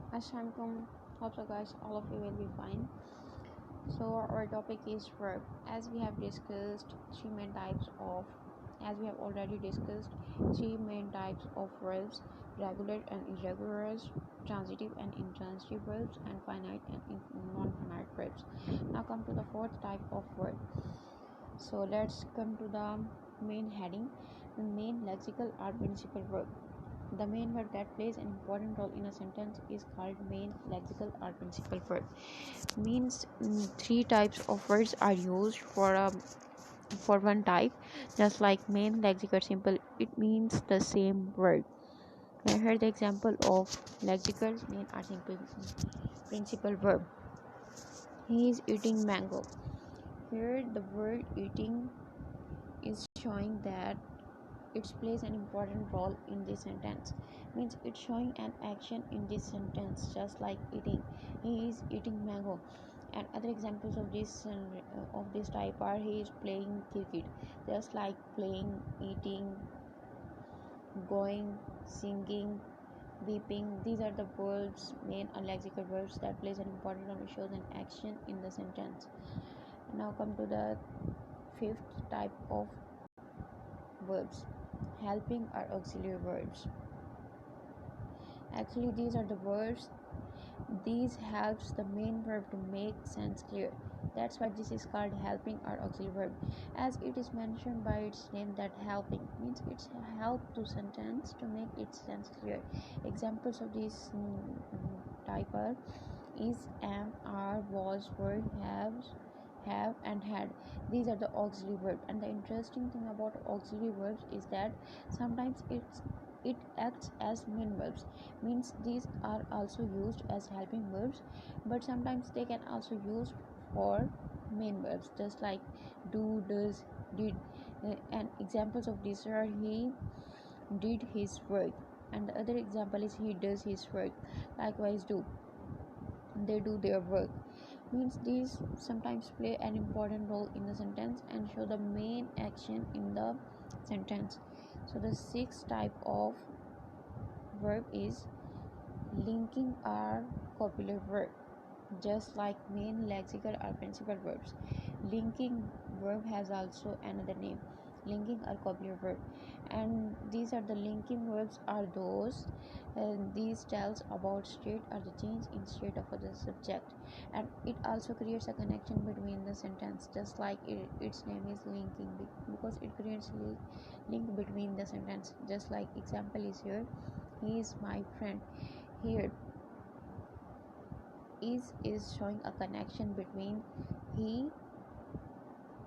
Assalamualaikum. Hope so guys all of you will be fine. So our topic is verb. As we have discussed three main types of as we have already discussed three main types of verbs: regular and irregular, transitive and intransitive verbs, and finite and non-finite verbs. Now come to the fourth type of verb. So let's come to the main heading. The main lexical or principal verb. The main verb that plays an important role in a sentence is called main lexical or principal verb. Means three types of words are used for one type. Just like main lexical simple, it means the same word. Here the example of lexical main or simple principal verb. He is eating mango. Here the word eating is showing that it plays an important role in this sentence. Means it's showing an action in this sentence, just like eating. He is eating mango. And other examples of this type are he is playing cricket, just like playing, eating, going, singing, weeping. These are the verbs, main or lexical verbs that plays an important role and shows an action in the sentence. Now come to the fifth type of verbs, helping or auxiliary verbs. Actually, these are the verbs. These helps the main verb to make sense clear. That's why this is called helping or auxiliary verb, as it is mentioned by its name that helping means it's help to sentence to make its sense clear. Examples of this type are is, am, are, was, were, have and had. These are the auxiliary verbs, and the interesting thing about auxiliary verbs is that sometimes it acts as main verbs. Means these are also used as helping verbs, but sometimes they can also used for main verbs, just like do, does, did. And examples of these are he did his work, and the other example is he does his work. Likewise do, they do their work. Means these sometimes play an important role in the sentence and show the main action in the sentence. So the sixth type of verb is linking or copular verb. Just like main lexical or principal verbs, linking verb has also another name, linking or copular verb. And these are the linking verbs are those these tells about state or the change in state of the subject, and it also creates a connection between the sentence, just like its name is linking, because it creates link between the sentence. Just like example is here, he is my friend. Here is showing a connection he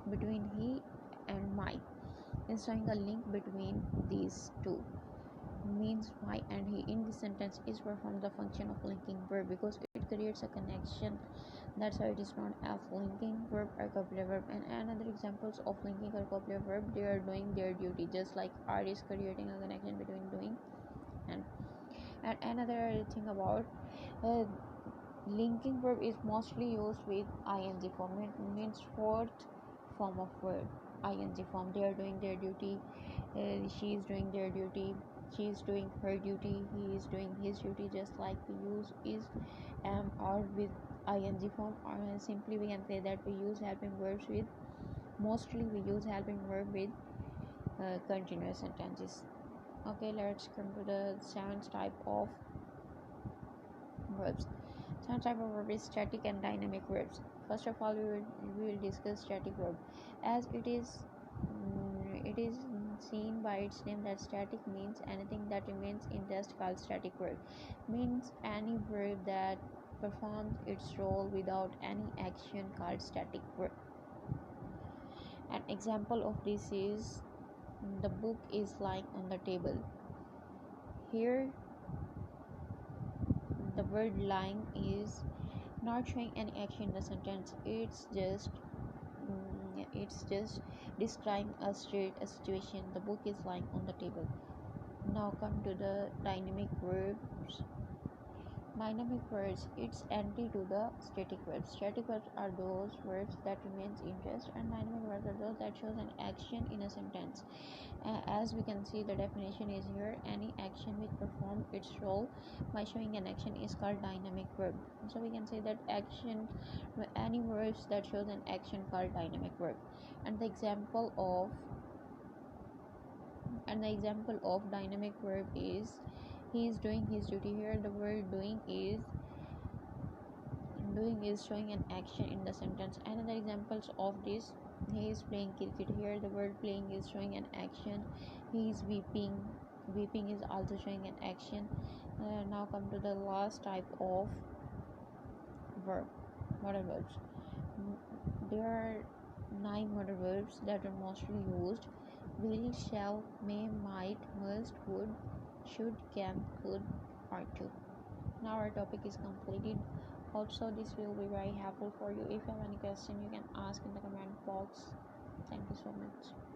between he and my, is showing a link between these two. Means my and he in this sentence is perform the function of linking verb because it creates a connection. That's why it is known as linking verb or copular verb. And another examples of linking or copular verb, they are doing their duty, just like are is creating a connection between doing and another thing about uh, linking verb is mostly used with ing form. It means fourth form of verb, ing form. They are doing their duty. She is doing their duty. She is doing her duty. He is doing his duty. Just like we use is, am, or with ing form. Or simply we can say that we use helping verbs with. Mostly we use helping verb with continuous sentences. Okay, let's come to the seventh type of verbs. Some type of verb is static and dynamic verbs. First of all, we will discuss static verb, as it is seen by its name that static means anything that remains in rest called static verb. Means any verb that performs its role without any action called static verb. An example of this is the book is lying on the table. Here the word lying is not showing any action in the sentence. It's just describing a situation. The book is lying on the table. Now come to the dynamic verbs. Dynamic verbs, it's anti to the static verbs. Static verbs are those verbs that remains in rest, and dynamic verbs are those that shows an action in a sentence. As we can see, the definition is here: any action which performs its role by showing an action is called dynamic verb. So we can say that action, any verbs that shows an action called dynamic verb. And the example of dynamic verb is he is doing his duty. Here the word doing is showing an action in the sentence. Another examples of this: he is playing cricket. Here the word playing is showing an action. He is weeping is also showing an action. Now come to the last type of verb: modal verbs. There are 9 modal verbs that are mostly used: will, shall, may, might, must, would, should, can, could, are to. Now our topic is completed. Also, this will be very helpful for you. If you have any question, you can ask in the comment box. Thank you so much.